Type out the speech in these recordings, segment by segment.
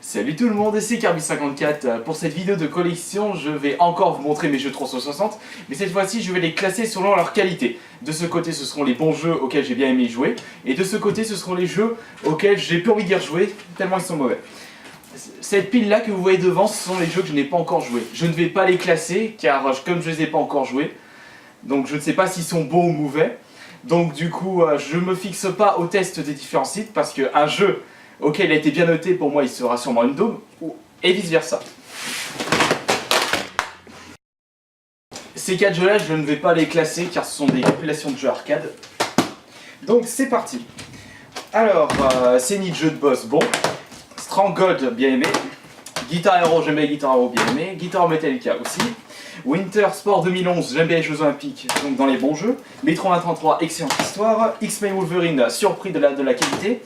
Salut tout le monde, et c'est Kirby54. Pour cette vidéo de collection, je vais encore vous montrer mes jeux 360, mais cette fois-ci je vais les classer selon leur qualité. De ce côté ce seront les bons jeux auxquels j'ai bien aimé jouer, et de ce côté ce seront les jeux auxquels j'ai plus envie d'y rejouer, tellement ils sont mauvais. Cette pile là que vous voyez devant, ce sont les jeux que je n'ai pas encore joués. Je ne vais pas les classer, car comme je ne les ai pas encore joués, donc je ne sais pas s'ils sont bons ou mauvais. Donc du coup, je ne me fixe pas au test des différents sites, parce qu'un jeu auquel il a été bien noté, pour moi il sera sûrement une daube, et vice versa. Ces 4 jeux là, je ne vais pas les classer car ce sont des compilations de jeux arcade. Donc c'est parti. Alors, Zenith jeu de boss, bon. Stronghold, bien aimé. Guitar Hero, j'aime bien Guitar Hero, bien aimé. Guitar Hero Metallica aussi. Winter Sport 2011, j'aime bien les Jeux Olympiques, donc dans les bons jeux. Metro 133, excellente histoire. X-Men Wolverine, surpris de la qualité.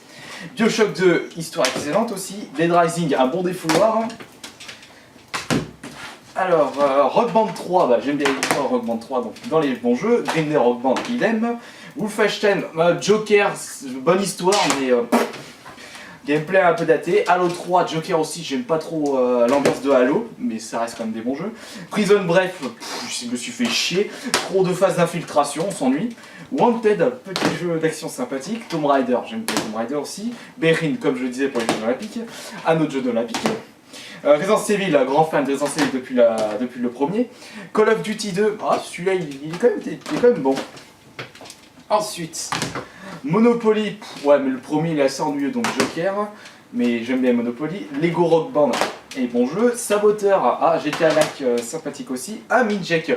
Bioshock 2, histoire excellente aussi. Dead Rising, un bon défouloir. Alors, Rock Band 3, bah, j'aime bien l'histoire Rock Band 3, donc dans les bons jeux. Green Day Rock Band, idem. Wolfenstein, Joker, bonne histoire, mais gameplay un peu daté. Halo 3, Joker aussi, j'aime pas trop l'ambiance de Halo, mais ça reste quand même des bons jeux. Prison Break, je me suis fait chier. Trop de phases d'infiltration, on s'ennuie. Wanted, petit jeu d'action sympathique. Tomb Raider, j'aime bien Tomb Raider aussi. Berin, comme je le disais pour les Jeux Olympiques. Un autre jeu olympique. Resident Evil, grand fan de Resident Evil depuis le premier. Call of Duty 2, ah, celui-là il est quand même bon. Ensuite, Monopoly, ouais mais le premier il est assez ennuyeux donc Joker, mais j'aime bien Monopoly. Lego Rock Band, et bon jeu. Saboteur, ah GTA Lac, sympathique aussi. Ah Minjack,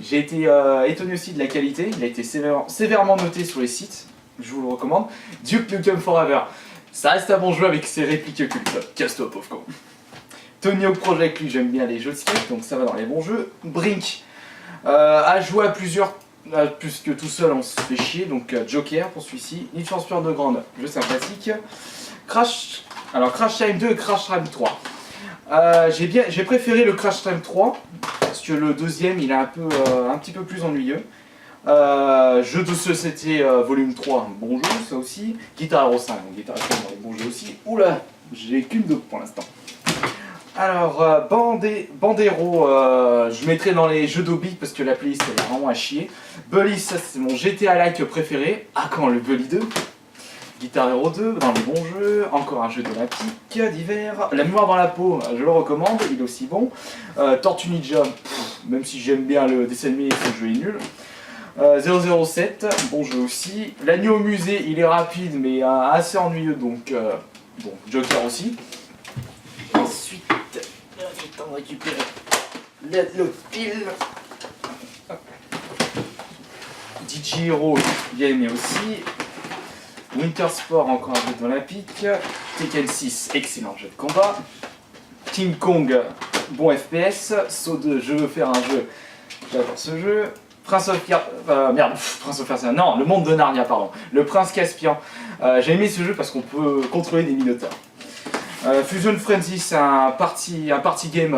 j'ai été étonné aussi de la qualité, il a été sévèrement noté sur les sites, je vous le recommande. Duke Nukem Forever, ça reste un bon jeu avec ses répliques cultes, casse-toi pauvre con. Tony Hawk Project, lui j'aime bien les jeux de skate, donc ça va dans les bons jeux. Brink, à jouer à plusieurs, plus que tout seul on se fait chier, donc Joker pour celui-ci. Need for Speed Underground, jeu sympathique. Crash Time 2 et Crash Time 3. J'ai préféré le Crash Time 3, parce que le deuxième il est un petit peu plus ennuyeux. Jeu de société volume 3, bon jeu ça aussi. Guitar Hero 5, donc Guitar Hero 5, bon jeu aussi. Oula, j'ai qu'une dope pour l'instant. Alors, Bandero, je mettrai dans les jeux d'Obi parce que la playlist elle est vraiment à chier. Bully, ça c'est mon GTA-like préféré. Ah, quand le Bully 2. Guitar Hero 2, dans les bons jeux. Encore un jeu olympique d'hiver. La mémoire dans la peau, je le recommande, il est aussi bon. Tortue Ninja, même si j'aime bien le dessin animé, ce jeu est nul. 007, bon jeu aussi. L'agneau au musée, il est rapide mais assez ennuyeux, donc bon, Joker aussi. Ensuite, il est temps de récupérer l'autre pile. DJ Hero, bien aimé aussi. Winter Sport, encore un jeu olympique. Tekken 6, excellent jeu de combat. King Kong, bon FPS. Saut 2, je veux faire un jeu, j'adore ce jeu. Prince of Persia, non, le monde de Narnia, pardon. Le Prince Caspian. J'ai aimé ce jeu parce qu'on peut contrôler des minotaures. Fusion Frenzy, c'est un party game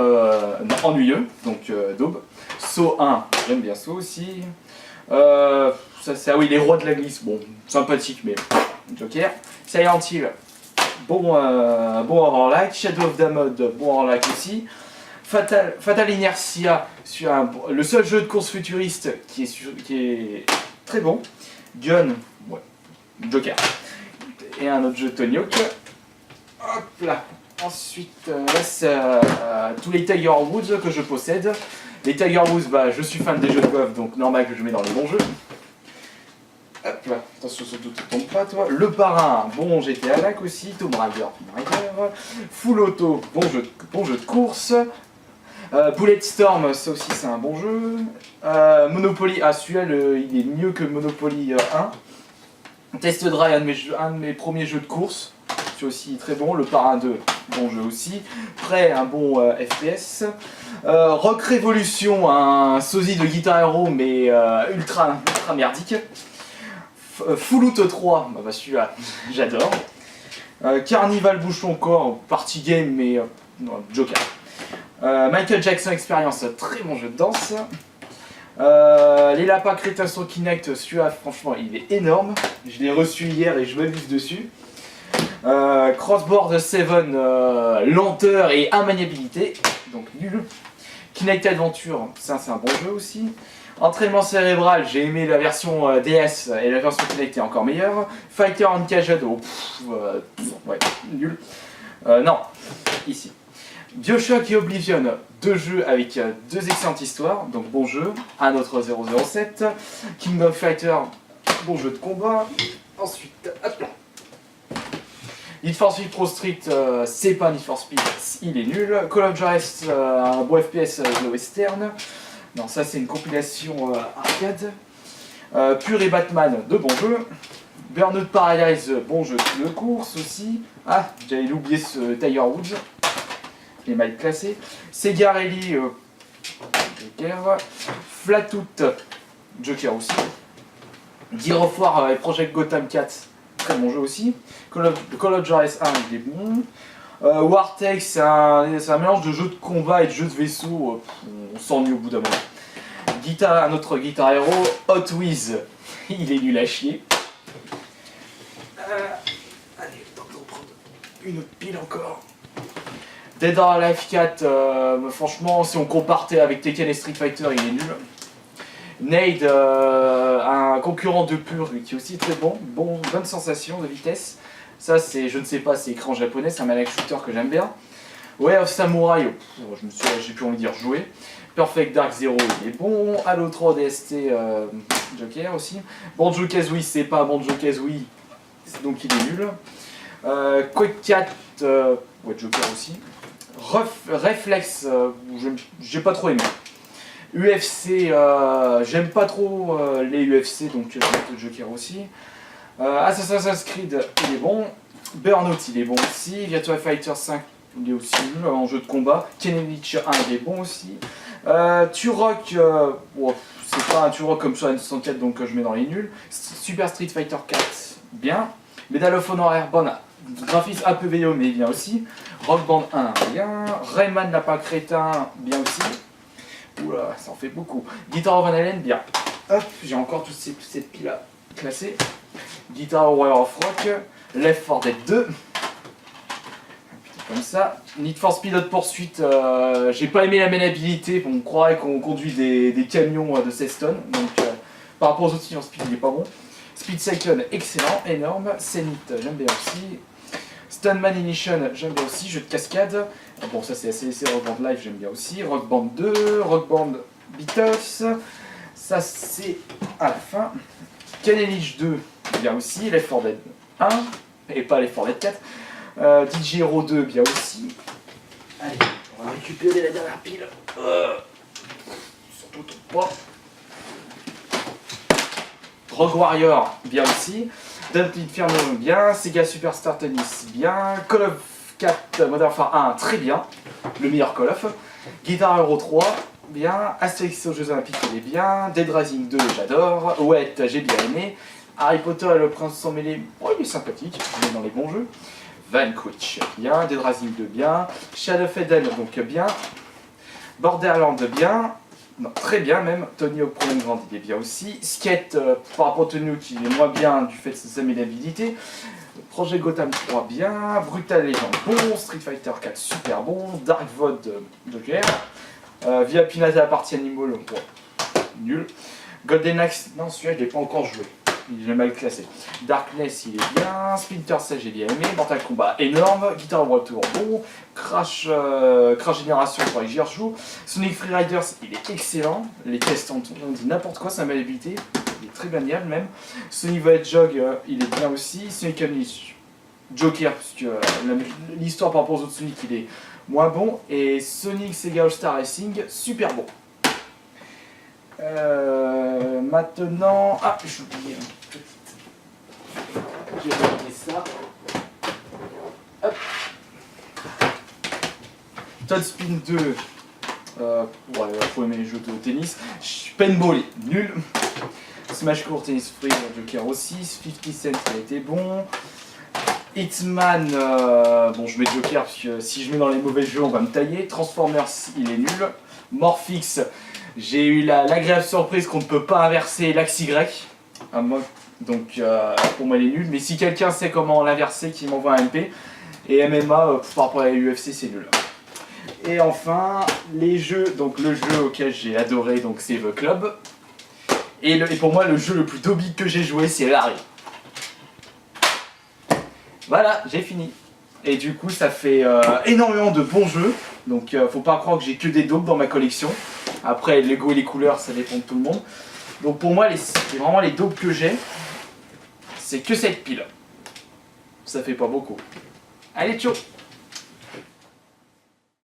ennuyeux, donc daube. Saw 1, j'aime bien Saw aussi. Ah oui, les rois de la glisse, bon, sympathique, mais Joker. Silent Hill, bon horror-like. Shadow of Damned, bon horror-like aussi. Fatal Inertia, le seul jeu de course futuriste qui est très bon. Gun, ouais, Joker. Et un autre jeu Tony Hawk. Hop là. Ensuite, là c'est tous les Tiger Woods que je possède. Les Tiger Woods, bah, je suis fan des jeux de golf, donc normal que je mets dans les bons jeux. Hop là, attention surtout tu tombes pas toi. Le Parrain, bon GTA Lac aussi. Tomb Raider, Full Auto, bon jeu de course. Bulletstorm, ça aussi c'est un bon jeu. Monopoly, ah celui-là il est mieux que Monopoly 1. Test Drive, un de mes premiers jeux de course. C'est aussi très bon. Le Parrain 2, bon jeu aussi. Prêt, un bon FPS. Rock Revolution, un sosie de Guitar Hero mais ultra merdique. Full Out 3, bah celui-là j'adore. Carnival Bouchon Corps, party game mais non, Joker. Michael Jackson Experience, très bon jeu de danse. Les lapins crétins sur Kinect, celui-là franchement il est énorme. Je l'ai reçu hier et je m'amuse dessus. Crossboard 7, lenteur et immaniabilité, donc nul. Kinect Adventure, ça c'est un bon jeu aussi. Entraînement cérébral, j'ai aimé la version DS et la version Kinect est encore meilleure. Fighter Uncaged, oh, ouais, nul. Non, ici. Bioshock et Oblivion, deux jeux avec deux excellentes histoires, donc bon jeu. Un autre 007. King of Fighter, bon jeu de combat. Ensuite, hop là. Need for Speed Pro Street, c'est pas Need for Speed, il est nul. Call of Juarez, un beau FPS de western. Non, ça c'est une compilation arcade. Pure et Batman, de bons jeux. Burnout Paradise, bon jeu de course aussi. Ah, j'avais oublié ce Tiger Woods. Il est mal classé. Sega Rally, Joker. Flatwood, Joker aussi. Gear of War et Project Gotham 4, très bon jeu aussi. Call of Juarez 1, il est bon. Wartech, c'est un mélange de jeu de combat et de jeu de vaisseau. On s'ennuie au bout d'un moment. Un autre Guitar Hero, Hot Wheels, il est nul à chier. Allez, temps de reprendre une autre pile encore. Dead or Alive 4, franchement, si on compare avec Tekken et Street Fighter, il est nul. Nade, un concurrent de Pure qui est aussi très bon, bonne sensation de vitesse. Ça c'est, je ne sais pas, c'est écran japonais, c'est un manette shooter que j'aime bien. Way of Samurai, j'ai plus envie de dire jouer. Perfect Dark Zero, il est bon. Halo 3 DST, Joker aussi. Banjo Kazooie, c'est pas Banjo Kazooie, donc il est nul. Quake 4, ouais, Joker aussi. Reflex, j'ai pas trop aimé. UFC, j'aime pas trop les UFC, donc je vais mettre le Joker aussi. Assassin's Creed, il est bon. Burnout, il est bon aussi. Virtua Fighter 5, il est aussi nul en jeu de combat. Kennelich 1, il est bon aussi. Turok, c'est pas un Turok comme sur N64, donc je mets dans les nuls. Super Street Fighter 4, bien. Medal of Honor Airborne, graphisme un peu vieillot, mais bien aussi. Rock Band 1, bien. Rayman Lapin Crétin, bien aussi. Oula, ça en fait beaucoup. Guitar of Van Halen, bien. Hop, j'ai encore toutes cette pile là classée. Guitar Warrior of Rock. Left 4 Dead 2. Comme ça. Need for Speed Hot Pursuit, j'ai pas aimé la maniabilité. On croirait qu'on conduit des camions de 16 tonnes. Donc par rapport aux autres Need for Speed, il est pas bon. Speed Cyclone, excellent, énorme. Zenith, j'aime bien aussi. Stuntman Ignition, j'aime bien aussi. Jeu de cascade. Bon, ça c'est ACDC Rock Band Live, j'aime bien aussi. Rock Band 2, Rock Band Beatles. Ça c'est à la fin. Kennelich 2, bien aussi. Left 4 Dead 1, et pas Left 4 Dead 4. DJ Hero 2, bien aussi. Allez, on va récupérer la dernière pile. Surtout pas. Rogue Warrior, bien aussi. Dante Inferno, bien. Sega Superstar Tennis, bien. Call of 4 Modern Warfare 1, très bien. Le meilleur Call of. Guitar Hero 3, bien. Astérix aux Jeux Olympiques, il est bien. Dead Rising 2, j'adore. Ouais, j'ai bien aimé. Harry Potter et le Prince sans mêlé, oh, il est sympathique, il est dans les bons jeux. Vanquish, bien. Dead Rising 2, bien. Shadow of Eden, donc bien. Borderlands, bien. Non, très bien même. Tony Hawk Pro Grande, il est bien aussi. Skate, par rapport à Tony Hawk, il est moins bien du fait de sa maniabilité. Project Gotham 3, bien. Brutal Legend, bon. Street Fighter 4, super bon. Dark Void, Joker. Via Pinata à partie Animal, nul. Golden Axe, non, celui-là, je l'ai pas encore joué. Il est mal classé. Darkness, il est bien. Splinter Cell, j'ai bien aimé. Mortal Kombat, énorme. Guitar World Tour, bon. Crash Génération, il faudrait que j'y rejoue. Sonic Free Riders, il est excellent. Les tests, on dit n'importe quoi, sa maniabilité. Il est très maniable même. Sonic the Hedgehog, il est bien aussi. Sonic Unleashed, Joker, puisque l'histoire par rapport aux autres Sonic, il est moins bon. Et Sonic Sega All-Star Racing, super bon. Maintenant... Ah, j'ai oublié une petite... J'ai oublié ça. Hop. Todd Spin 2. Ouais, faut aimer les jeux de tennis. Paintball, nul. Smash Court Tennis Free, Joker aussi. 50 Cent, il a été bon. Hitman, bon, je mets Joker parce que si je mets dans les mauvais jeux, on va me tailler. Transformers, il est nul. Morphix. J'ai eu l'agréable surprise qu'on ne peut pas inverser l'axe Y. Donc pour moi elle est nulle, mais si quelqu'un sait comment l'inverser, qu'il m'envoie un MP. Et MMA, par rapport à l'UFC, c'est nul. Et enfin, les jeux, donc le jeu auquel j'ai adoré, donc c'est The Club. Et pour moi, le jeu le plus dobique que j'ai joué, c'est Larry. Voilà, j'ai fini. Et du coup, ça fait énormément de bons jeux. Donc faut pas croire que j'ai que des daubes dans ma collection. Après, les goûts et les couleurs, ça dépend de tout le monde. Donc pour moi, c'est vraiment les daubes que j'ai, c'est que cette pile. Ça fait pas beaucoup. Allez, ciao!